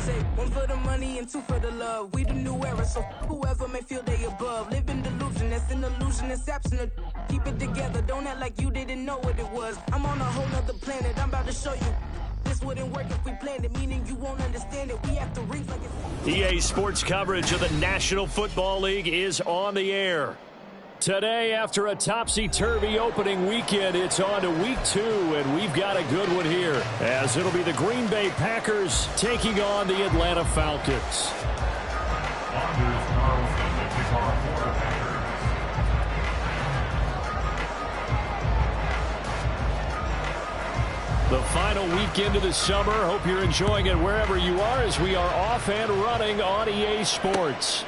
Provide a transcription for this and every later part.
say one for the money and two for the love. We the new era, so whoever may feel they above. Live in delusion, that's an illusion, it's absent. Keep it together, don't act like you didn't know what it was. I'm on a whole nother planet, I'm about to show you. This wouldn't work if we planned it, meaning you won't understand it. We have to rings like it's... EA Sports coverage of the National Football League is on the air. Today, after a topsy-turvy opening weekend, it's on to week 2, and we've got a good one here, as it'll be the Green Bay Packers taking on the Atlanta Falcons. The final weekend of the summer. Hope you're enjoying it wherever you are, as we are off and running on EA Sports.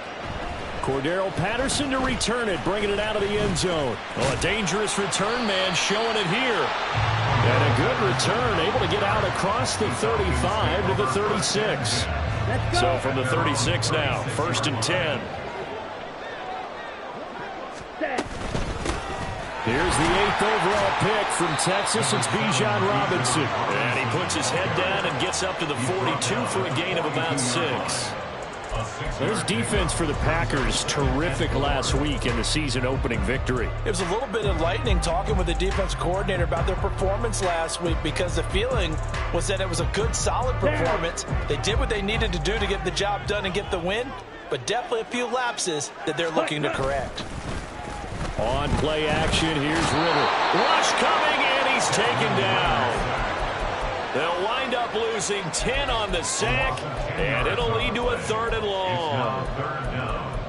Cordero Patterson to return it, bringing it out of the end zone. Oh, a dangerous return man showing it here. And a good return, able to get out across the 35 to the 36. So from the 36 now, 1st and 10. Here's the 8th overall pick from Texas. It's Bijan Robinson. And he puts his head down and gets up to the 42 for a gain of about 6. There's defense for the Packers. Terrific last week in the season opening victory. It was a little bit enlightening talking with the defense coordinator about their performance last week, because the feeling was that it was a good, solid performance. They did what they needed to do to get the job done and get the win, but definitely a few lapses that they're looking to correct. On play action, here's Ritter. Rush coming, and he's taken down. They'll wind up losing 10 on the sack, and it'll lead to a 3rd and long.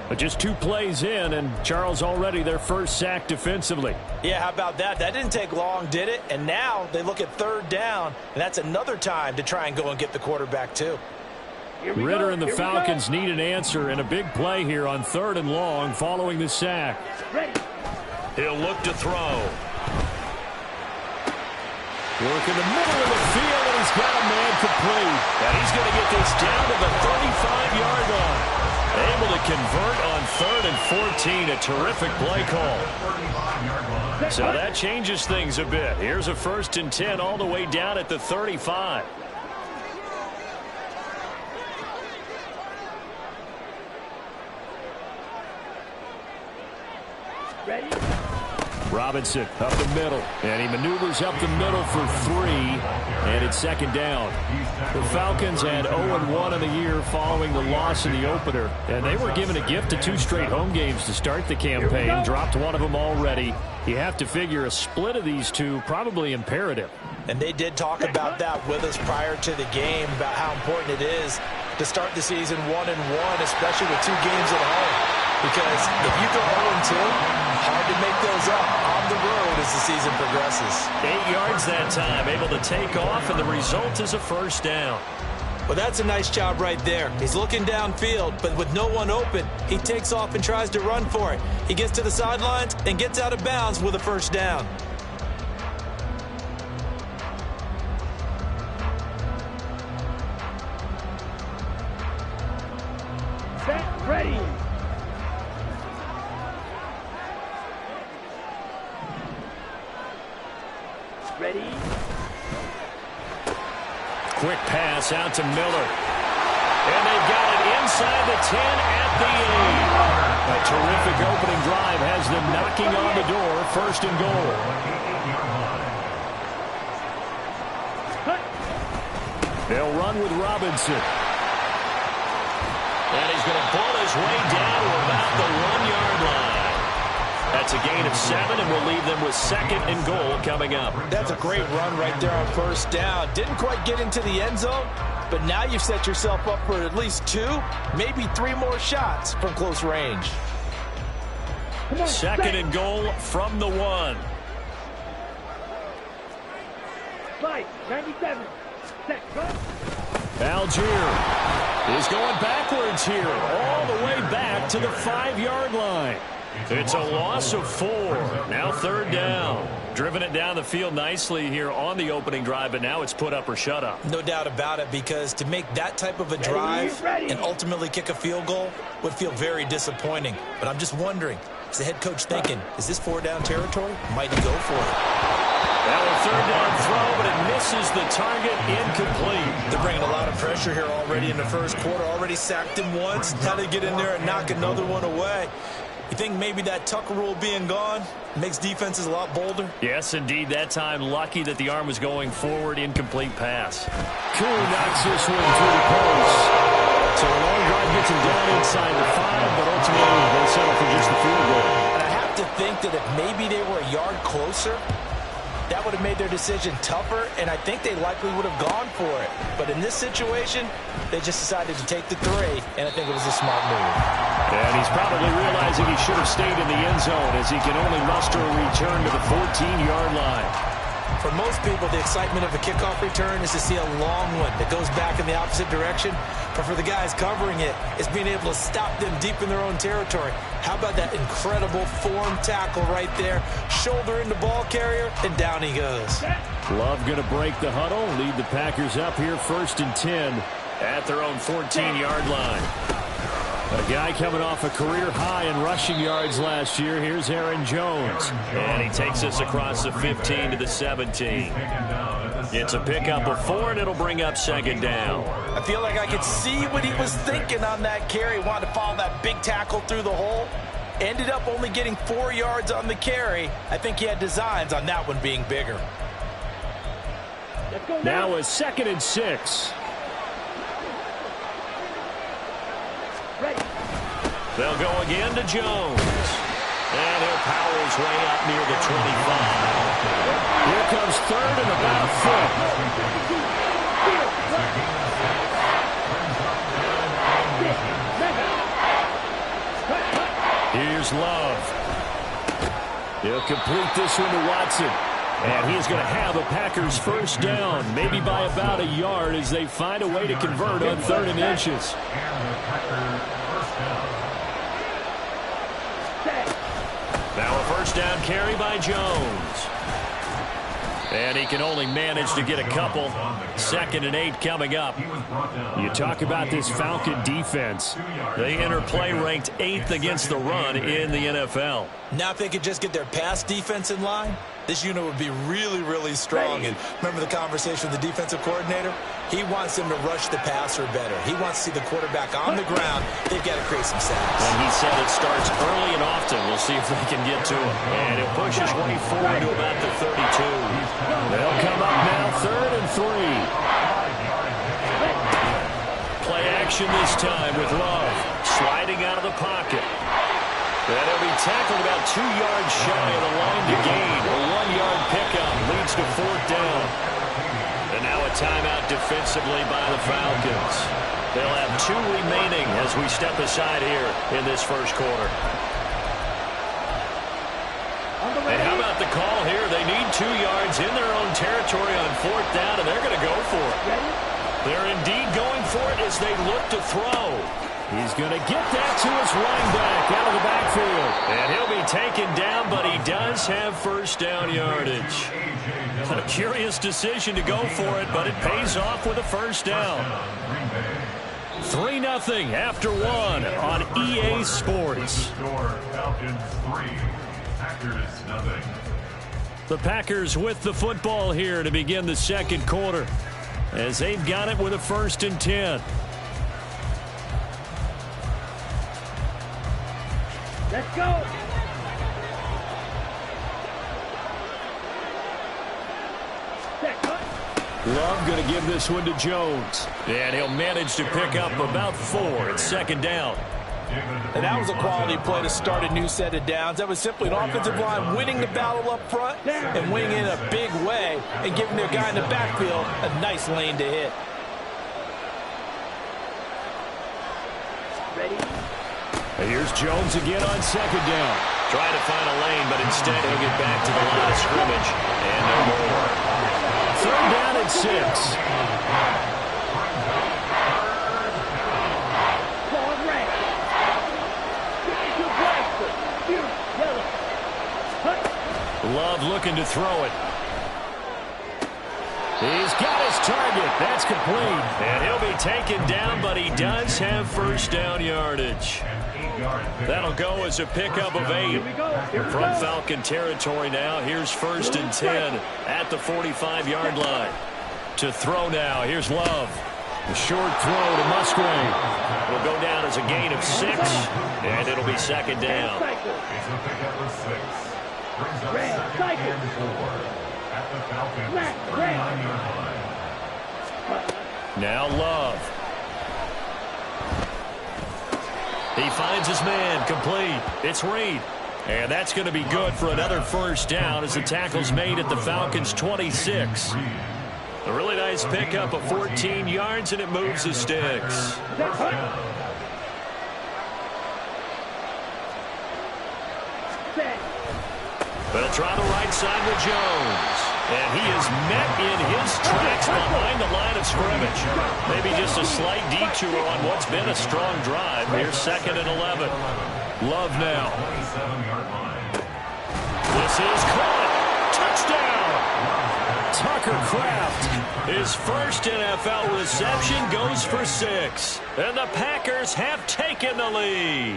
But just 2 plays in, and Charles already their first sack defensively. Yeah, how about that? That didn't take long, did it? And now they look at 3rd down, and that's another time to try and go and get the quarterback too. Ritter and the Falcons need an answer, and a big play here on 3rd and long following the sack. He'll look to throw. Work in the middle of the field, and he's got a man complete. And he's going to get this down to the 35-yard line. Able to convert on 3rd and 14. A terrific play call. So that changes things a bit. Here's a 1st and 10 all the way down at the 35. Ready? Robinson up the middle, and he maneuvers up the middle for 3, and it's 2nd down. The Falcons had 0-1 in the year following the loss in the opener, and they were given a gift of 2 straight home games to start the campaign. Dropped one of them already. You have to figure a split of these 2 probably imperative. And they did talk about that with us prior to the game, about how important it is to start the season 1-1, especially with 2 games at home. Because if you go 0-2, hard to make those up on the road as the season progresses. 8 yards that time, able to take off, and the result is a 1st down. Well, that's a nice job right there. He's looking downfield, but with no one open, he takes off and tries to run for it. He gets to the sidelines and gets out of bounds with a 1st down. Set, ready. Ready? Quick pass out to Miller. And they've got it inside the 10 at the 8. A terrific opening drive has them knocking on the door. 1st and goal. They'll run with Robinson. And he's going to pull his way down to about the 1-yard line. That's a gain of 7, and we'll leave them with 2nd and goal coming up. That's a great run right there on 1st down. Didn't quite get into the end zone, but now you've set yourself up for at least 2, maybe 3 more shots from close range. 2nd and goal from the 1. Fight, 97. Set, cut. Algier is going backwards here, all the way back to the 5-yard line. It's a loss of 4. Now 3rd down. Driven it down the field nicely here on the opening drive, but now it's put up or shut up. No doubt about it, because to make that type of a drive and ultimately kick a field goal would feel very disappointing. But I'm just wondering, is the head coach thinking, is this 4-down territory? Might he go for it? Now a third down throw, but it misses the target, incomplete. They're bringing a lot of pressure here already in the first quarter. Already sacked him once. Now they get in there and knock another one away. You think maybe that Tucker rule being gone makes defenses a lot bolder? Yes, indeed. That time, lucky that the arm was going forward. Incomplete pass. Koo knocks this one through the post. So a long drive gets him down inside the 5, but ultimately they settle for just the field goal. And I have to think that if maybe they were a yard closer, that would have made their decision tougher, and I think they likely would have gone for it. But in this situation, they just decided to take the 3, and I think it was a smart move. And he's probably realizing he should have stayed in the end zone as he can only muster a return to the 14-yard line. For most people, the excitement of a kickoff return is to see a long one that goes back in the opposite direction. But for the guys covering it, it's being able to stop them deep in their own territory. How about that incredible form tackle right there? Shoulder in the ball carrier, and down he goes. Love going to break the huddle, lead the Packers up here 1st and 10 at their own 14-yard line. A guy coming off a career high in rushing yards last year. Here's Aaron Jones. And he takes us across the 15 to the 17. It's a pickup of 4, and it'll bring up 2nd down. I feel like I could see what he was thinking on that carry. Wanted to follow that big tackle through the hole. Ended up only getting 4 yards on the carry. I think he had designs on that one being bigger. Now a 2nd and 6. They'll go again to Jones. And he'll power his way up near the 25. Here comes 3rd and about 4. Here's Love. He'll complete this one to Watson. And he's going to have a Packers 1st down, maybe by about a yard as they find a way to convert on 3rd and inches. Now a 1st down carry by Jones. And he can only manage to get a couple. 2nd and 8 coming up. You talk about this Falcon defense. They enter play ranked 8th against the run in the NFL. Now if they could just get their pass defense in line, this unit would be really, really strong. And remember the conversation with the defensive coordinator? He wants them to rush the passer better. He wants to see the quarterback on the ground. They've got to create some sacks. And he said it starts early and often. We'll see if they can get to him. And he'll push his way forward to about the 32. They'll come up now 3rd and 3. Play action this time with Love. Sliding out of the pocket. And he'll be tackled about 2 yards shy of the line to gain. A 1-yard pickup leads to 4th down. And now a timeout defensively by the Falcons. They'll have 2 remaining as we step aside here in this first quarter. And how about the call here? They need 2 yards in their own territory on 4th down, and they're going to go for it. They're indeed going for it as they look to throw. He's going to get that to his running back out of the backfield. And he'll be taken down, but he does have 1st down yardage. A curious decision to go for it, but it pays off with a 1st down. 3-0 after 1 on EA Sports. The Packers with the football here to begin the 2nd quarter as they've got it with a 1st and 10. Let's go. Love going to give this one to Jones. And he'll manage to pick up about 4. It's 2nd down. And that was a quality play to start a new set of downs. That was simply an offensive line winning the battle up front and winning in a big way and giving their guy in the backfield a nice lane to hit. Ready? And here's Jones again on 2nd down. Trying to find a lane, but instead he'll get back to the line of scrimmage. And no more. 3rd down and 6. Love looking to throw it. He's got his target. That's complete. And he'll be taken down, but he does have first down yardage. That'll go as a pickup of 8 from Falcon territory now. Here's 1st and 10 at the 45-yard line. To throw now. Here's Love. The short throw to Musgrave. Will go down as a gain of 6, and it'll be 2nd down. It's a pickup of 6. Brings up 2nd and 4 at the Falcons 39-yard line. Now Love. He finds his man, complete. It's Reed. And that's going to be good for another first down as the tackle's made at the Falcons' 26. A really nice pickup of 14 yards, and it moves the sticks. They'll try the right side with Jones. And he is met in his tracks behind the line of scrimmage. Maybe just a slight detour on what's been a strong drive. Here's 2nd and 11. Love now. This is caught. Touchdown. Tucker Kraft. His first NFL reception goes for 6. And the Packers have taken the lead.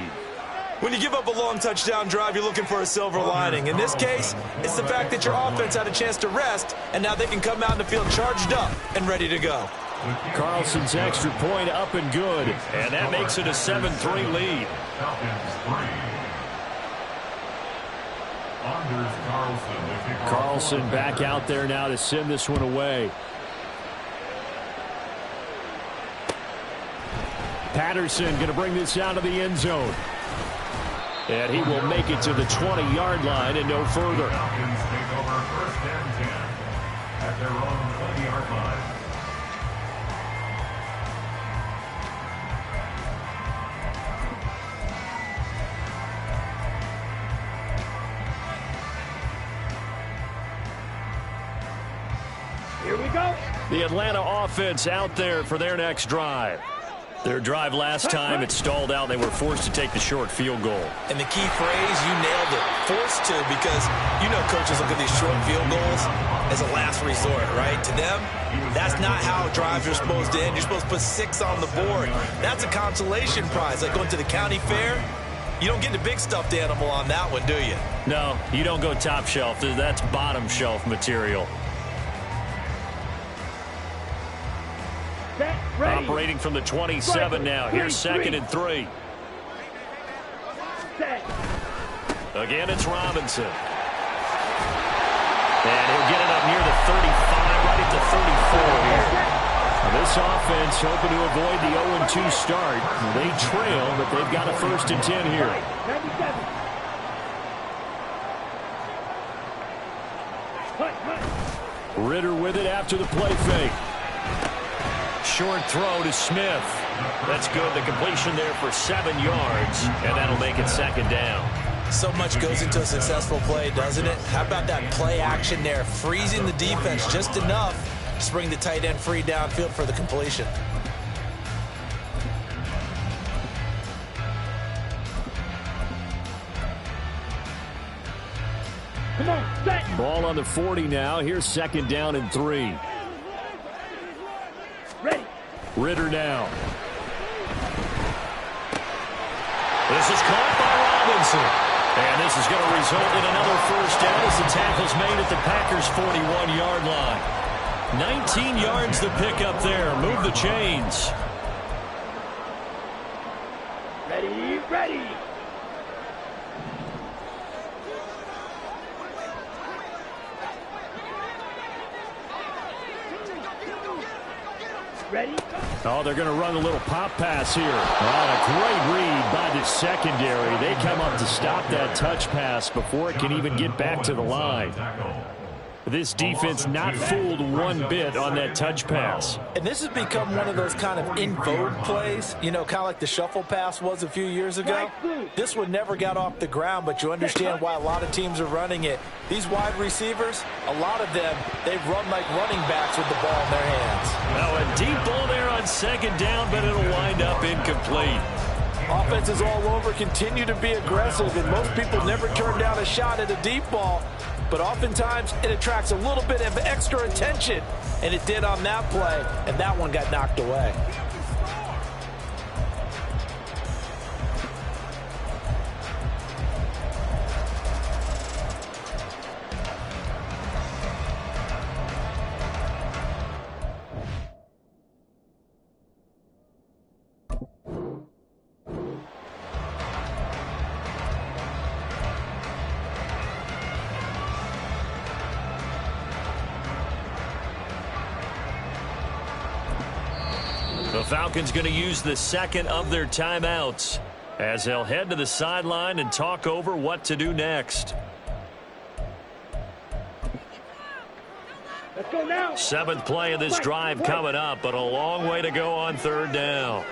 When you give up a long touchdown drive, you're looking for a silver lining. In this case, it's the fact that your offense had a chance to rest, and now they can come out in the field charged up and ready to go. Carlson's extra point up and good, and that makes it a 7-3 lead. Carlson back out there now to send this one away. Patterson going to bring this out of the end zone. And he will make it to the 20-yard line and no further. Falcons take over 1st and 10 at their own 20-yard line. Here we go. The Atlanta offense out there for their next drive. Their drive last time, it stalled out. They were forced to take the short field goal. And the key phrase, you nailed it, forced to, because you know coaches look at these short field goals as a last resort, right? To them, that's not how drives are supposed to end. You're supposed to put 6 on the board. That's a consolation prize, like going to the county fair. You don't get the big stuffed animal on that one, do you? No, you don't go top shelf. That's bottom shelf material. Operating from the 27 now. Here's 2nd and 3. Again, it's Robinson. And he'll get it up near the 35, right at the 34 here. Now this offense hoping to avoid the 0-2 start. They trail, but they've got a 1st and 10 here. Ritter with it after the play fake. Short throw to Smith. That's good. The completion there for 7 yards, and that'll make it 2nd down. So much goes into a successful play, doesn't it? How about that play action there, freezing the defense just enough to bring the tight end free downfield for the completion. Come on, set. Ball on the 40 now. Here's 2nd down and 3. Ready. Ritter now. This is caught by Robinson. And this is going to result in another 1st down as the tackle's made at the Packers' 41-yard line. 19 yards to pick up there. Move the chains. Ready, ready. Ready? Oh, they're going to run a little pop pass here. Oh, a great read by the secondary. They come up to stop that touch pass before it can even get back to the line. This defense not fooled one bit on that touch pass. And this has become one of those kind of in vogue plays, you know, kind of like the shuffle pass was a few years ago. This one never got off the ground, but you understand why a lot of teams are running it. These wide receivers, a lot of them, they've run like running backs with the ball in their hands. Now a deep ball there on 2nd down, but it'll wind up incomplete. Offenses all over continue to be aggressive, and most people never turn down a shot at a deep ball. But oftentimes, it attracts a little bit of extra attention and it did on that play, and that one got knocked away. The Falcons going to use the second of their timeouts as they'll head to the sideline and talk over what to do next. Let's go now. Seventh play of this drive coming up, but a long way to go on third down.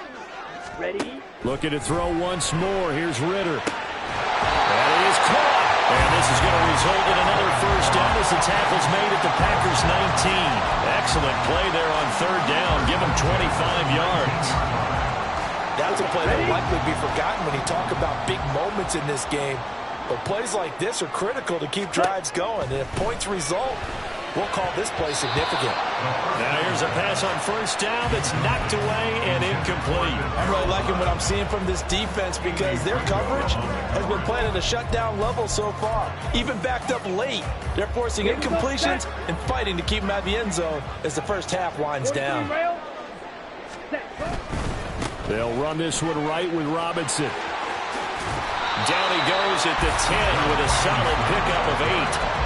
Ready? Looking to throw once more. Here's Ritter. And he is caught. And this is going to result in another first down as the tackle's made at the Packers 19. Excellent play there on third down. Give him 25 yards. That's a play that will likely be forgotten when you talk about big moments in this game. But plays like this are critical to keep drives going. And if points result, we'll call this play significant. Now here's a pass on first down that's knocked away and incomplete. I'm really liking what I'm seeing from this defense because their coverage has been playing at a shutdown level so far. Even backed up late, they're forcing incompletions and fighting to keep them out of the end zone as the first half winds down. They'll run this one right with Robinson. Down he goes at the 10 with a solid pickup of 8.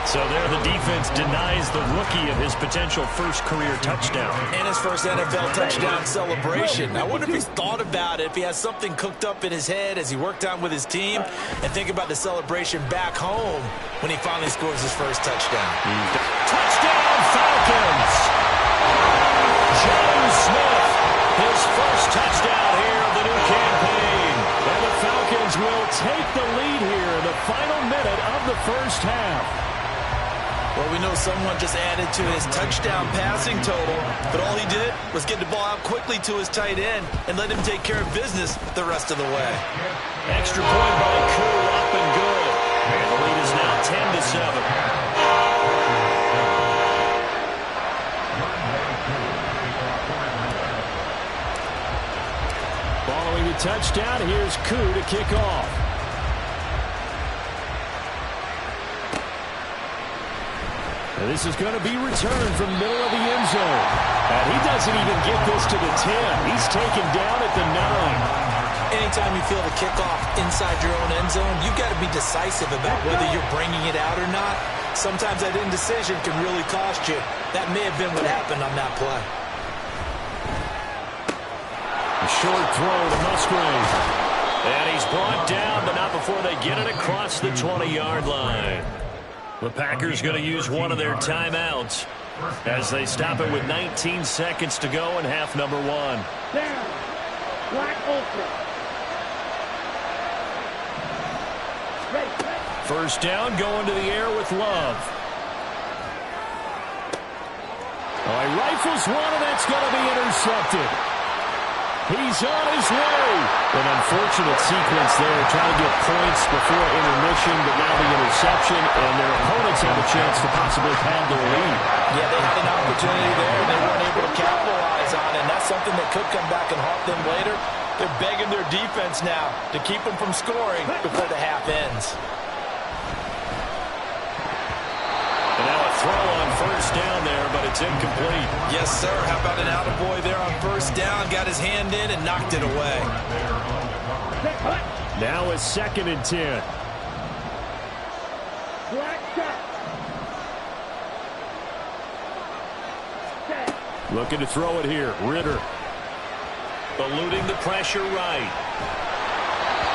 So there the defense denies the rookie of his potential first career touchdown. And his first NFL touchdown celebration. I wonder if he's thought about it, if he has something cooked up in his head as he worked out with his team, and think about the celebration back home when he finally scores his first touchdown. Touchdown Falcons! James Smith, his first touchdown here of the new campaign. And the Falcons will take the lead here in the final minute of the first half. Well, we know someone just added to his touchdown passing total, but all he did was get the ball out quickly to his tight end and let him take care of business the rest of the way. Extra point by Koo, up and good. And the lead is now 10-7. Following the touchdown, here's Koo to kick off. And this is going to be returned from the middle of the end zone. And he doesn't even get this to the 10. He's taken down at the 9. Anytime you feel the kickoff inside your own end zone, you've got to be decisive about whether you're bringing it out or not. Sometimes that indecision can really cost you. That may have been what happened on that play. A short throw to Musgrave. And he's brought down, but not before they get it across the 20-yard line. The Packers going to use one of their timeouts as they stop it with 19 seconds to go in half number 1. Down. Black ultra. Ready. First down, going to the air with Love. Oh, he rifles one, and that's going to be intercepted. He's on his way. An unfortunate sequence there, trying to get points before intermission, but now the interception, and their opponents have a chance to possibly pad their lead. Yeah, they had an opportunity there, and they weren't able to capitalize on it, and that's something that could come back and haunt them later. They're begging their defense now to keep them from scoring before the half ends. And now a throw on first down there, but it's incomplete. Yes, sir. How about an attaboy there on first down? Got his hand in and knocked it away. Now a 2nd and 10. Black shot. Looking to throw it here. Ritter. Eluding the pressure right.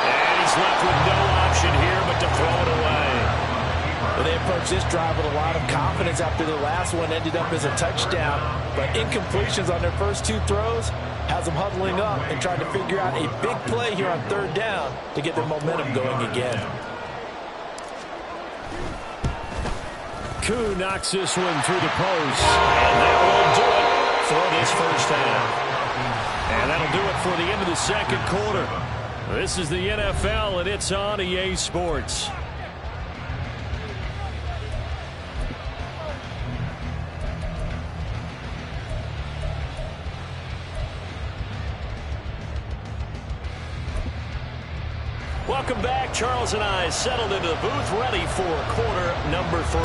And he's left with no option here but to throw it away. Well, they approached this drive with a lot of confidence after the last one ended up as a touchdown. But incompletions on their first 2 throws has them huddling up and trying to figure out a big play here on third down to get their momentum going again. Koo knocks this one through the post. And that will do it for this first half. And that'll do it for the end of the second quarter. This is the NFL, and it's on EA Sports. welcome back. Charles and I settled into the booth, ready for quarter number 3.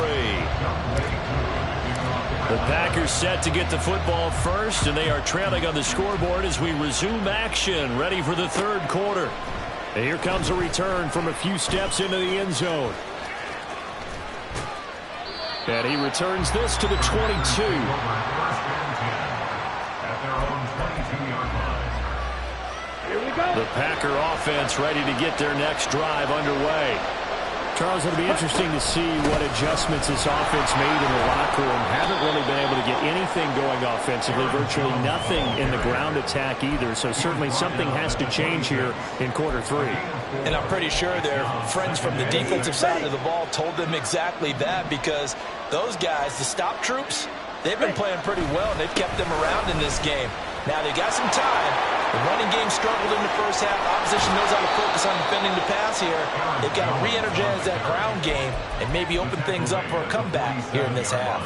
The Packers set to get the football first, and they are trailing on the scoreboard as we resume action, ready for the third quarter. And here comes a return from a few steps into the end zone. And he returns this to the 22. The Packer offense ready to get their next drive underway. Charles, it'll be interesting to see what adjustments this offense made in the locker room. Haven't really been able to get anything going offensively, virtually nothing in the ground attack either. So certainly something has to change here in quarter 3. And I'm pretty sure their friends from the defensive side of the ball told them exactly that, because those guys, the stop troops, they've been playing pretty well. They've kept them around in this game. Now they got some time. The running game struggled in the first half. Opposition knows how to focus on defending the pass here. They've got to re-energize that ground game and maybe open things up for a comeback here in this half.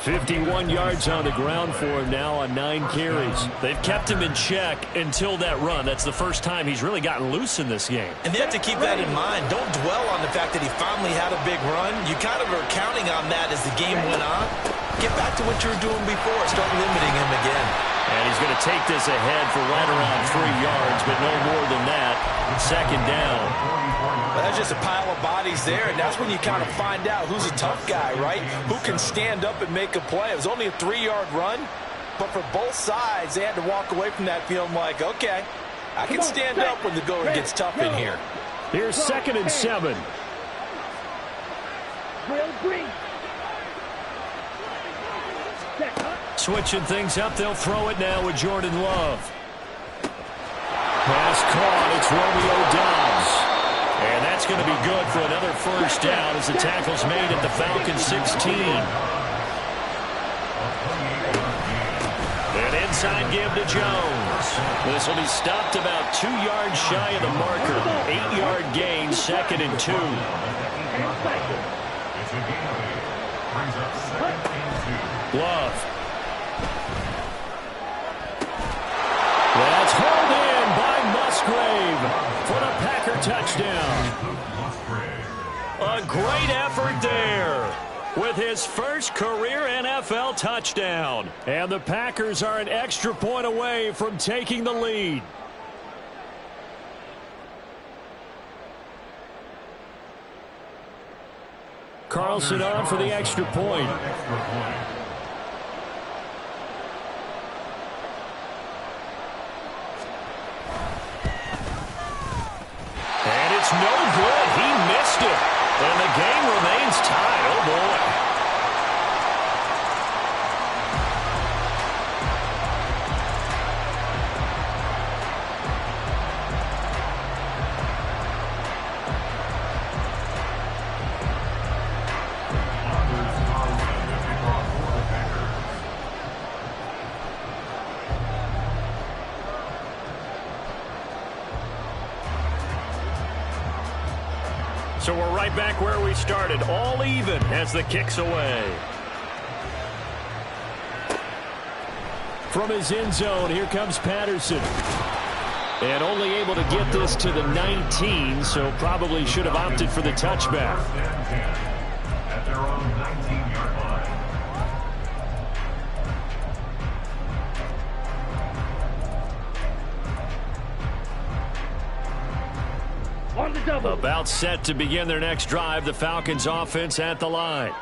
51 yards on the ground for him now on 9 carries. They've kept him in check until that run. That's the first time he's really gotten loose in this game. And they have to keep that in mind. Don't dwell on the fact that he finally had a big run. You kind of are counting on that as the game went on. Get back to what you were doing before. Start limiting him again. And he's going to take this ahead for right around 3 yards, but no more than that. Second down. Well, that's just a pile of bodies there, and that's when you kind of find out who's a tough guy, right? Who can stand up and make a play. It was only a 3-yard run, but for both sides, they had to walk away from that feeling like, okay, I can stand up when the going gets tough in here. Here's 2nd and 7. Switching things up, they'll throw it now with Jordan Love. Pass caught, it's Romeo Doubs. And that's going to be good for another first down as the tackle's made at the Falcons 16. An inside give to Jones. This will be stopped about 2 yards shy of the marker. 8-yard gain, 2nd and 2. Love. That's hauled in by Musgrave for the Packer touchdown. A great effort there with his first career NFL touchdown. And the Packers are an extra point away from taking the lead. Carlson on for the extra point. And it's no good. He missed it. And the game remains tied. Oh, boy. So we're right back where we started, all even as the kick's away. From his end zone, here comes Patterson. And only able to get this to the 19, so probably should have opted for the touchback. At their own 19-yard line. About set to begin their next drive, the Falcons offense at the line.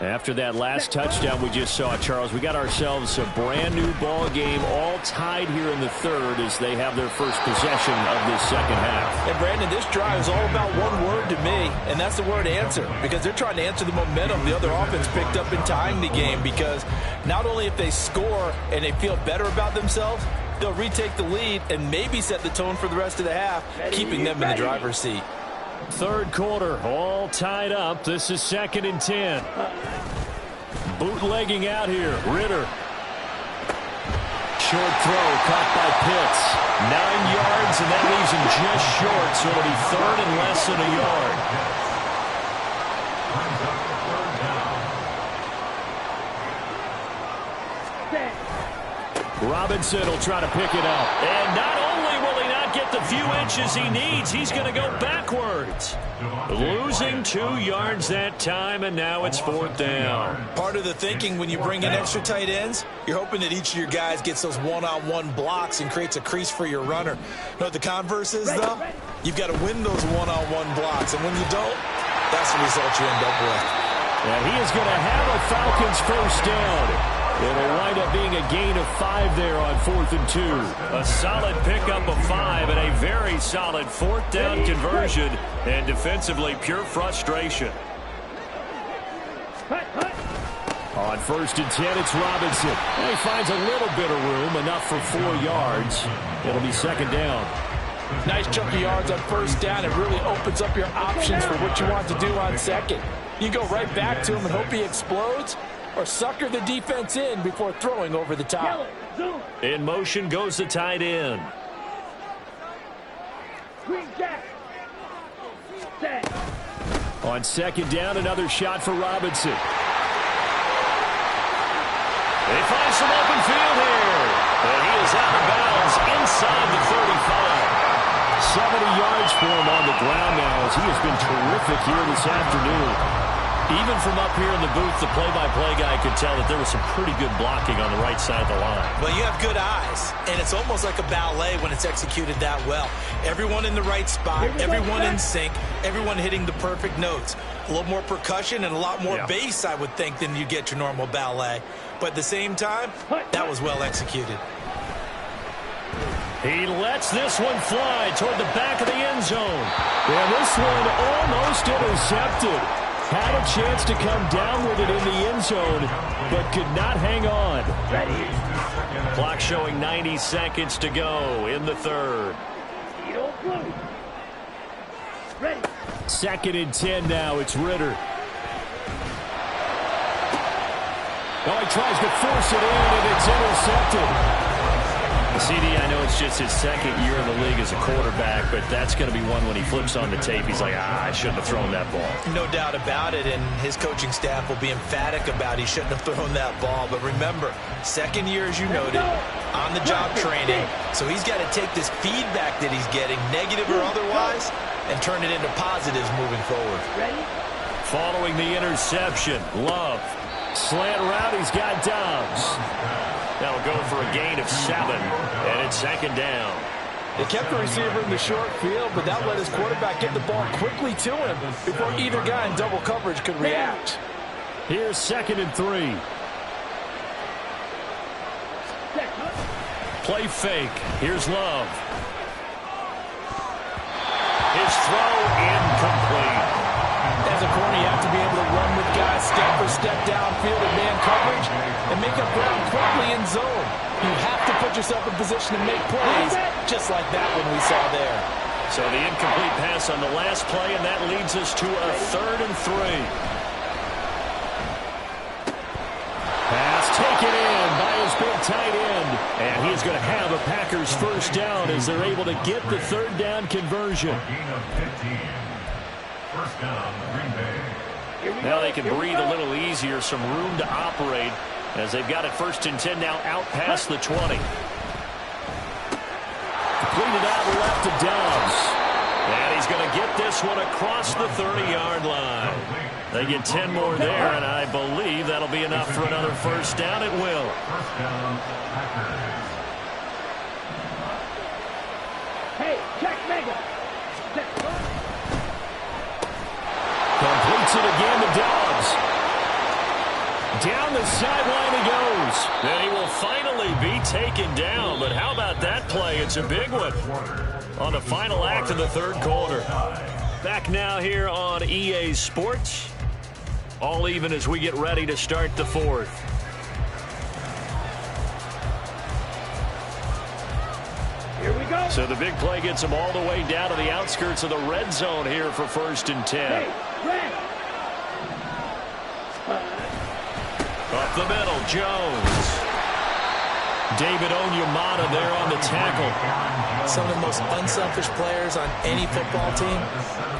After that last touchdown we just saw, Charles, we got ourselves a brand new ball game, all tied here in the third as they have their first possession of this second half. And Brandon, this drive is all about one word to me, and that's the word answer, because they're trying to answer the momentum the other offense picked up in tying the game, because not only if they score and they feel better about themselves, they'll retake the lead and maybe set the tone for the rest of the half, keeping them in the driver's seat. Third quarter, all tied up. This is 2nd and 10. Bootlegging out here. Ritter. Short throw caught by Pitts. 9 yards, and that leaves him just short, so it'll be 3rd and less than a yard. Robinson will try to pick it up. And not only will he not get the few inches he needs? He's going to go backwards. Losing 2 yards that time, and now it's 4th down. Part of the thinking when you bring in extra tight ends, you're hoping that each of your guys gets those one-on-one blocks and creates a crease for your runner. You know what the converse is, though? You've got to win those one-on-one blocks, and when you don't, that's the result you end up with. And he is going to have a Falcons first down. It'll wind up being a gain of 5 there on 4th and 2. A solid pickup of 5 and a very solid 4th down conversion. And defensively, pure frustration. On 1st and 10, it's Robinson. And he finds a little bit of room, enough for 4 yards. It'll be 2nd down. Nice chunk of yards on 1st down. It really opens up your options for what you want to do on 2nd. You go right back to him and hope he explodes, or sucker the defense in before throwing over the top. In motion goes the tight end. On 2nd down, another shot for Robinson. They find some open field here. And he is out of bounds inside the 35. 70 yards for him on the ground now, as he has been terrific here this afternoon. Even from up here in the booth, the play-by-play guy could tell that there was some pretty good blocking on the right side of the line. Well, you have good eyes, and it's almost like a ballet when it's executed that well. Everyone in the right spot, everyone in sync, everyone hitting the perfect notes. A little more percussion and a lot more bass, I would think, than you get your normal ballet. But at the same time, that was well executed. He lets this one fly toward the back of the end zone. And this one almost intercepted. Had a chance to come down with it in the end zone, but could not hang on. Clock showing 90 seconds to go in the 3rd. 2nd and 10 now. It's Ritter. Oh, he tries to force it in, and it's intercepted. CD, I know it's just his 2nd year in the league as a quarterback, but that's going to be one when he flips on the tape. He's like, I shouldn't have thrown that ball. No doubt about it, and his coaching staff will be emphatic about he shouldn't have thrown that ball. But remember, 2nd year, as you noted, on-the-job training. So he's got to take this feedback that he's getting, negative or otherwise, and turn it into positives moving forward. Following the interception, Love. Slant route, he's got Dobbs. That'll go for a gain of 7, and it's 2nd down. They kept the receiver in the short field, but that let his quarterback get the ball quickly to him before either guy in double coverage could react. Here's 2nd and 3. Play fake. Here's Love. His throw incomplete. As a corner, you have to be able to run with guys step for step downfield in man coverage and make up ground quickly in zone. You have to put yourself in position to make plays, just like that one we saw there. So the incomplete pass on the last play, and that leads us to a 3rd and 3. Pass taken in by his big tight end. And he's going to have a Packers first down as they're able to get the 3rd down conversion. First down, Green Bay. Now they can breathe a little easier, some room to operate as they've got it 1st and 10 now out past the 20. Completed out left to Dobbs. And he's going to get this one across the 30-yard line. They get 10 more there, and I believe that'll be enough for another first down. It will. First down, Packers. Hey, check Mega. Completes it again to Dobbs. Down the sideline he goes. And he will finally be taken down. But how about that play? It's a big one on the final act of the 3rd quarter. Back now here on EA Sports. All even as we get ready to start the 4th. Here we go. So the big play gets them all the way down to the outskirts of the red zone here for 1st and 10. Hey, red. Up the middle, Jones. David Onyemata there on the tackle. Some of the most unselfish players on any football team,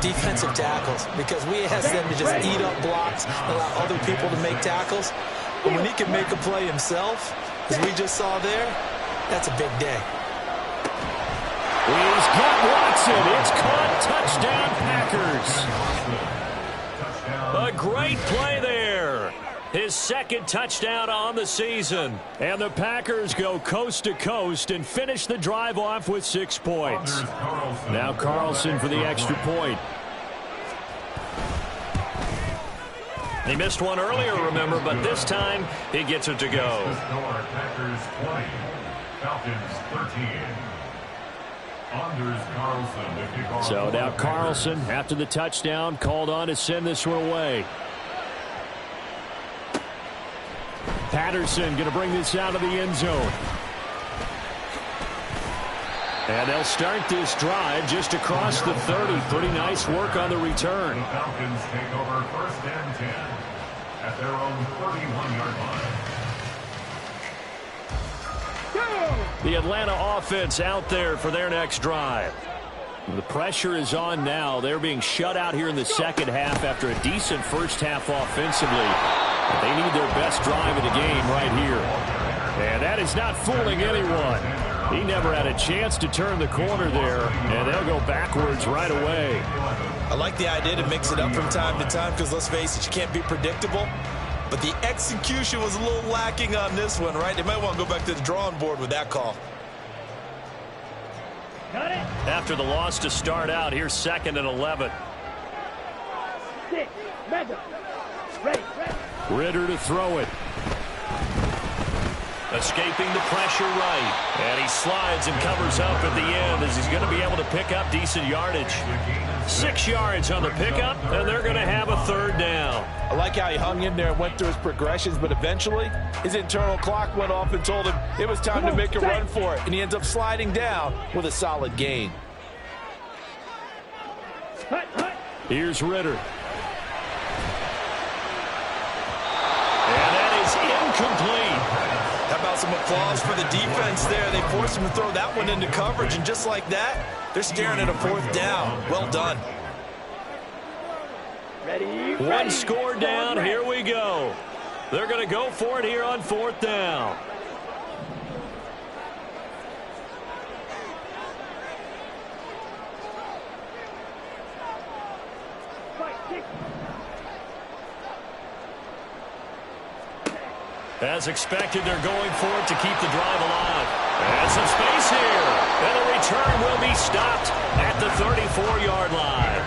defensive tackles, because we ask them to just eat up blocks and allow other people to make tackles. But when he can make a play himself, as we just saw there, that's a big day. He's got Watson. It's caught. Touchdown, Packers. A great play there. His second touchdown on the season. And the Packers go coast to coast and finish the drive off with 6 points. Now Carlson for the extra point. He missed one earlier, remember, but this time he gets it to go. Packers 20, Falcons 13. So now Carlson, after the touchdown, called on to send this one away. Patterson going to bring this out of the end zone. And they'll start this drive just across the 30. Pretty nice work on the return. The Falcons take over 1st and 10 at their own 31-yard line. The Atlanta offense out there for their next drive. The pressure is on now. They're being shut out here in the second half after a decent first half offensively. They need their best drive of the game right here. And that is not fooling anyone. He never had a chance to turn the corner there, and they'll go backwards right away. I like the idea to mix it up from time to time because, let's face it, you can't be predictable. But the execution was a little lacking on this one, right? They might want to go back to the drawing board with that call. Got it. After the loss to start out, here's 2nd and 11. 6, Mega. Ready. Ritter to throw it. Escaping the pressure right. And he slides and covers up at the end as he's going to be able to pick up decent yardage. 6 yards on the pickup, and they're going to have a 3rd down. I like how he hung in there and went through his progressions, but eventually his internal clock went off and told him it was time to make a run for it, and he ends up sliding down with a solid gain. Here's Ritter. And that is incomplete. How about some applause for the defense there? They forced him to throw that one into coverage, and just like that, they're staring at a 4th down. Well done. Ready. One score down. Here we go. They're going to go for it here on 4th down. As expected, they're going for it to keep the drive alive. And some space here. And the return will be stopped at the 34-yard line.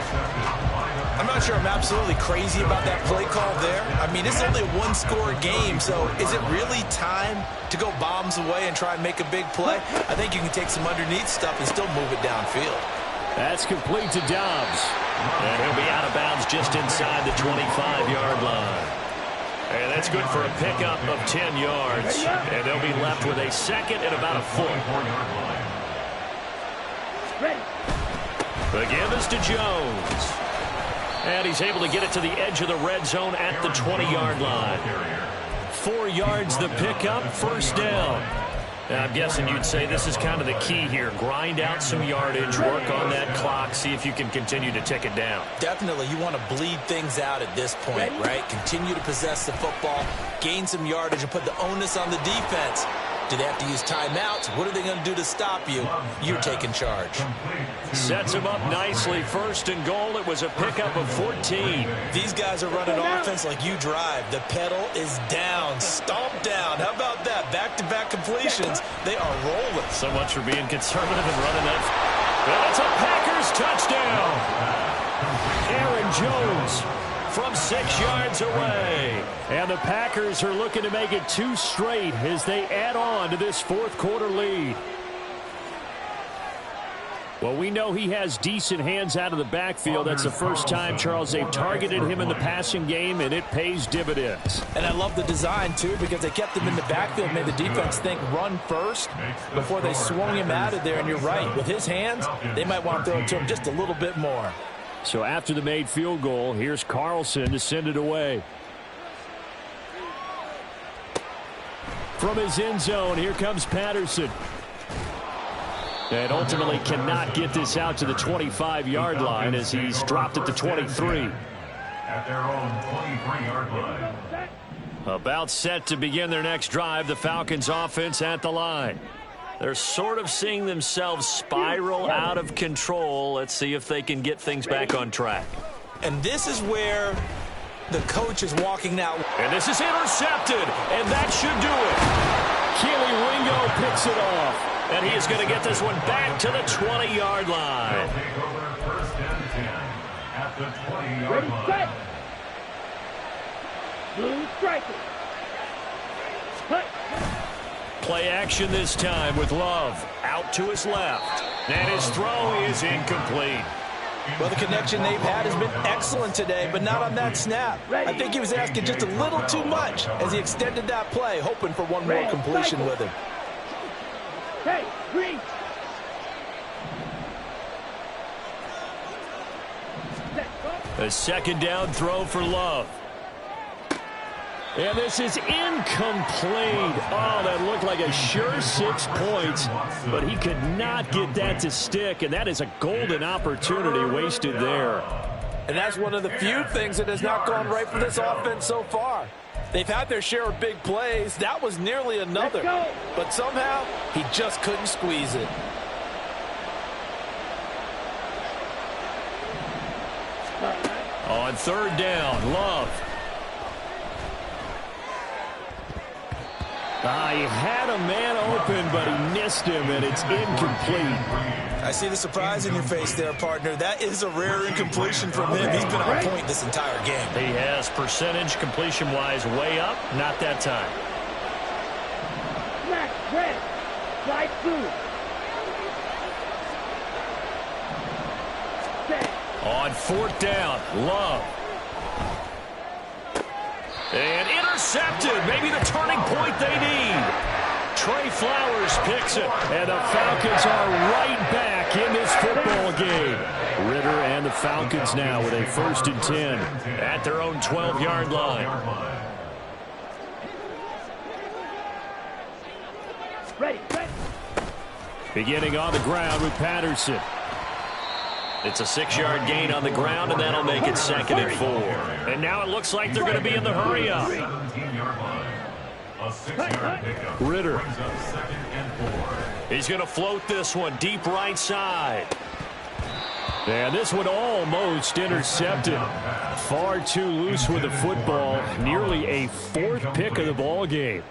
I'm not sure I'm absolutely crazy about that play call there. I mean, it's only a 1-score game, so is it really time to go bombs away and try and make a big play? I think you can take some underneath stuff and still move it downfield. That's complete to Dobbs. And he'll be out of bounds just inside the 25-yard line. And that's good for a pickup of 10 yards. And they'll be left with a 2nd and about a 4th. The give is to Jones. And he's able to get it to the edge of the red zone at the 20-yard line. 4 yards the pickup, 1st down. Now, I'm guessing you'd say this is kind of the key here. Grind out some yardage, work on that clock, see if you can continue to tick it down. Definitely, you want to bleed things out at this point, right? Continue to possess the football, gain some yardage, and put the onus on the defense. Do they have to use timeouts? What are they going to do to stop you? You're taking charge. Sets him up nicely. 1st and goal. It was a pickup of 14. These guys are running offense like you drive. The pedal is down. Stomp down. How about that? Back-to-back completions. They are rolling. So much for being conservative and running that. That's a Packers touchdown. Aaron Jones from 6 yards away. And the Packers are looking to make it 2 straight as they add on to this 4th quarter lead. Well, we know he has decent hands out of the backfield. That's the first time, Charles, they've targeted him in the passing game, and it pays dividends. And I love the design, too, because they kept him in the backfield, made the defense think run first before they swung him out of there. And you're right, with his hands, they might want to throw it to him just a little bit more. So after the made field goal, here's Carlson to send it away. From his end zone, here comes Patterson. And ultimately cannot get this out to the 25-yard line as he's dropped at the 23. At their own 23-yard line. About set to begin their next drive, the Falcons offense at the line. They're sort of seeing themselves spiral out of control. Let's see if they can get things back on track. And this is where the coach is walking now. And this is intercepted, and that should do it. Keely Ringo picks it off, and he is going to get this one back to the 20-yard line. They'll take over first and 10 at the 20-yard line. Set. Blue striker. Cut. Play action this time with Love out to his left. And his throw is incomplete. Well, the connection they've had has been excellent today, but not on that snap. I think he was asking just a little too much as he extended that play, hoping for one more completion with him. Hey, green. A second down throw for Love. And this is incomplete. Oh, that looked like a sure 6 points, but he could not get that to stick, and that is a golden opportunity wasted there. And that's one of the few things that has not gone right for this offense so far. They've had their share of big plays. That was nearly another. But somehow, he just couldn't squeeze it. On third down, Love. He had a man open, but he missed him, and it's incomplete. I see the surprise in your face there, partner. That is a rare incompletion from him. He's been on point this entire game. He has percentage completion-wise way up, not that time. Smack, red. Slide through. Set. On fourth down, Love. And intercepted. Maybe the turning point they need. Trey Flowers picks it. And the Falcons are right back in this football game. Ritter and the Falcons now with a 1st and 10 at their own 12-yard line. Ready, ready. Beginning on the ground with Patterson. It's a 6-yard gain on the ground, and that'll make it 2nd and 4. And now it looks like they're going to be in the hurry-up. 17-yard line. A 6-yard pickup. Ritter. Brings up 2nd and 4. He's going to float this one deep right side. And this one almost intercepted. Far too loose with the football. Nearly a 4th pick of the ball game.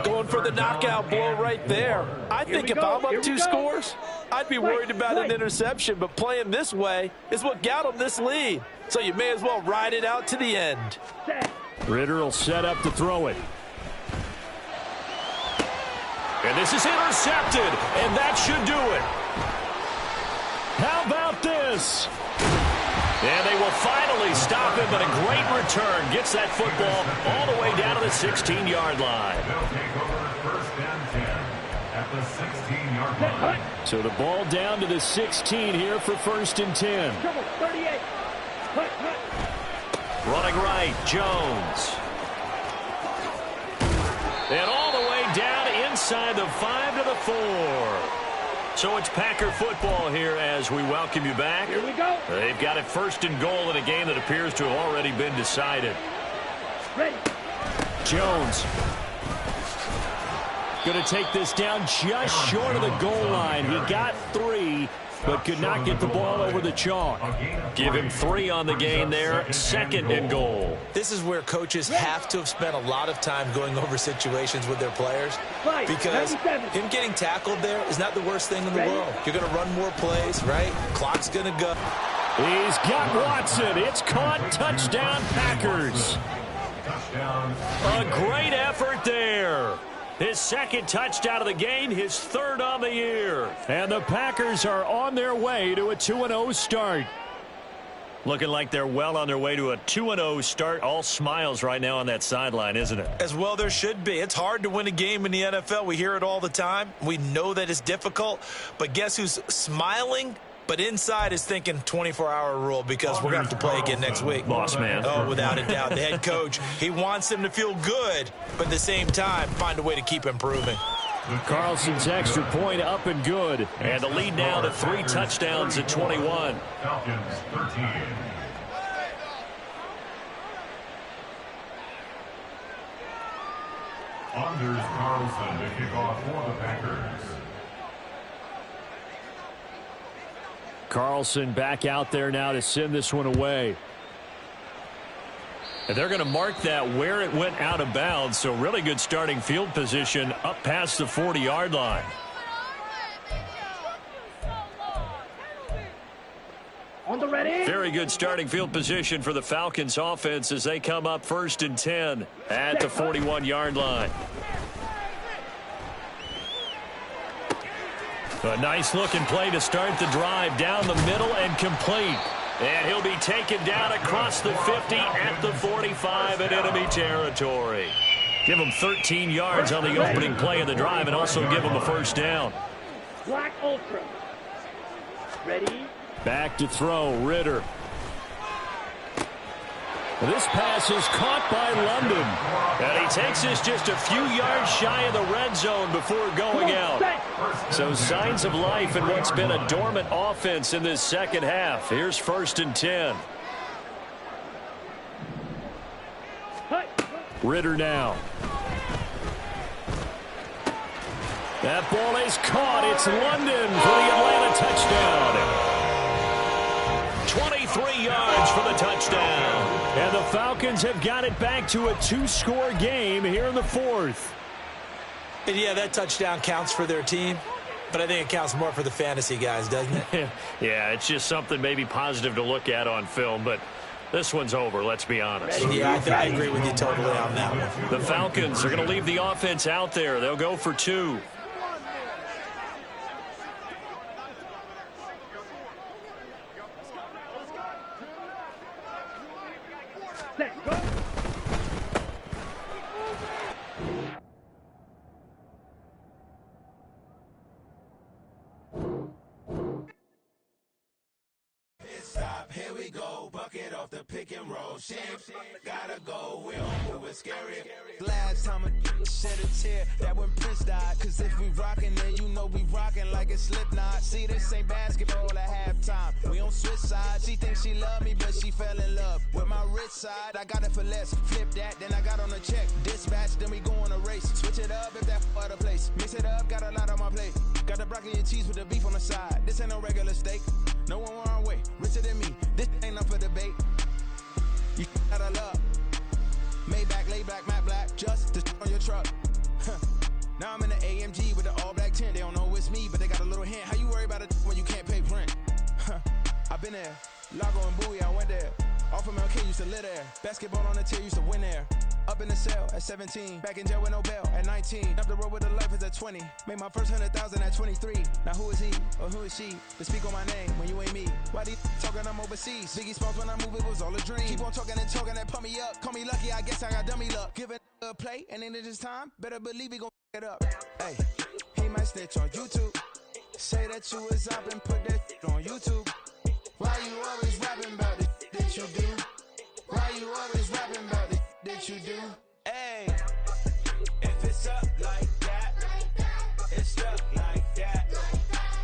Going for the knockout blow right there. I think if I'm up 2 scores, I'd be worried about an interception, but playing this way is what got him this lead. So you may as well ride it out to the end. Ritter will set up to throw it. And this is intercepted, and that should do it. How about this? And they will finally stop him, but a great return gets that football all the way down to the 16-yard line. They'll take over first and 10 at the 16-yard line. So the ball down to the 16 here for 1st and 10. Trouble, 38. Cut, cut. Running right, Jones. And all the way down inside the 5 to the 4. So it's Packer football here as we welcome you back. Here we go. They've got it 1st and goal in a game that appears to have already been decided. Ready. Jones. Going to take this down just short of the goal line. He got 3, but could not get the ball over the chalk. Give him 3 on the gain there. 2nd and goal. This is where coaches have to have spent a lot of time going over situations with their players, because him getting tackled there is not the worst thing in the world. You're going to run more plays, right? Clock's going to go. He's got Watson. It's caught. Touchdown, Packers. A great effort there. His 2nd touchdown of the game, his 3rd on the year. And the Packers are on their way to a 2-0 start. Looking like they're well on their way to a 2-0 start. All smiles right now on that sideline, isn't it? As well there should be. It's hard to win a game in the NFL. We hear it all the time. We know that it's difficult. But guess who's smiling? But inside is thinking 24-hour rule, because we're going to have to play again next week. Boss man. Oh, without a doubt. The head coach, he wants them to feel good, but at the same time, find a way to keep improving. Carlson's extra point up and good. And the lead now to 3 touchdowns at 21. Falcons 13. Anders Carlson to kick off for the Packers. Carlson back out there now to send this one away. And they're going to mark that where it went out of bounds, so really good starting field position up past the 40-yard line. On the ready. Very good starting field position for the Falcons offense as they come up 1st and 10 at the 41-yard line. A nice-looking play to start the drive down the middle and complete. And he'll be taken down across the 50 at the 45 in enemy territory. Give him 13 yards on the opening play of the drive and also give him a first down. Black Ultra. Ready. Back to throw, Ritter. This pass is caught by London. And he takes this just a few yards shy of the red zone before going out. So signs of life in what's been a dormant offense in this second half. Here's 1st and 10. Ritter now. That ball is caught. It's London for the Atlanta touchdown. 23 yards for the touchdown. And the Falcons have got it back to a 2-score game here in the 4th. And yeah, that touchdown counts for their team, but I think it counts more for the fantasy guys, doesn't it? Yeah, it's just something maybe positive to look at on film, but this one's over, let's be honest. Yeah, I agree with you totally on that one. The Falcons are going to leave the offense out there. They'll go for 2. Let's go. Stop, here we go, bucket off the pick and roll. Shit, gotta go, we don't move it scary. Last time a shed a tear, that when Prince died. Cause if we rockin', then you know we rockin' like a Slipknot. See, this ain't basketball at halftime. We on switch sides. She thinks she love me, but she fell in love with my rich side. I got it for less. Flip that, then I got on a check. Dispatch, then we go on a race. Switch it up if that other place. Mix it up, got a lot on my plate. Got the broccoli and cheese with the beef on the side. This ain't no regular steak. No one wrong way. Richer than me. This ain't up for debate. You gotta love. Maybach, lay black, matte black. Just to on your truck. Now I'm in the AMG with the all black tint. They don't know it's me, but they got a little hint. How you worry about it when you can't pay rent? I've been there. Lago and Bowie, I went there. Off of MLK, used to live there. Basketball on the tier, used to win there. Up in the cell at 17. Back in jail with no bail at 19. Up the road with the life is at 20. Made my first 100,000 at 23. Now who is he or who is she to speak on my name when you ain't me? Why they talking I'm overseas? Biggie Smalls when I move, it was all a dream. Keep on talking and pump me up. Call me lucky, I guess I got dummy luck. Give it a play, and then it's time. Better believe he gon' it up. Hey, he might snitch on YouTube. Say that you was up and put that on YouTube. Why you always rapping about it that you do? Why you always rapping about it that you do? Hey, if it's up like that, it's stuck like that.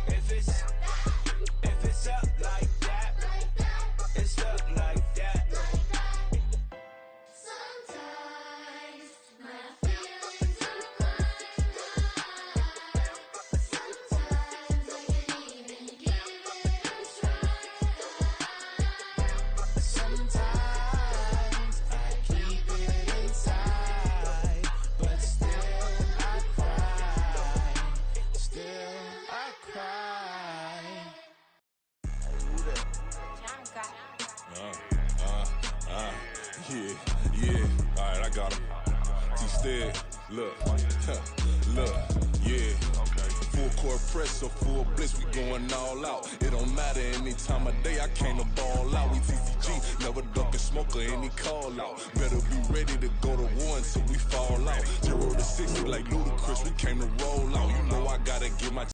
If it's up like that, it's stuck like that. Sometimes my feelings are blind. Sometimes I can't even give it a try. Sometimes I keep it inside, but still I cry. Still I cry. Yeah. All right, I got him. T-Stead, look, look, yeah. Full court press or full blitz, we going all out. It don't matter any time of day, I came to ball out. We TCG, never duck a smoke or any call out. Better be ready to go to war until we fall out. 0 to 60 like Ludacris, we came to roll out. You know I gotta get my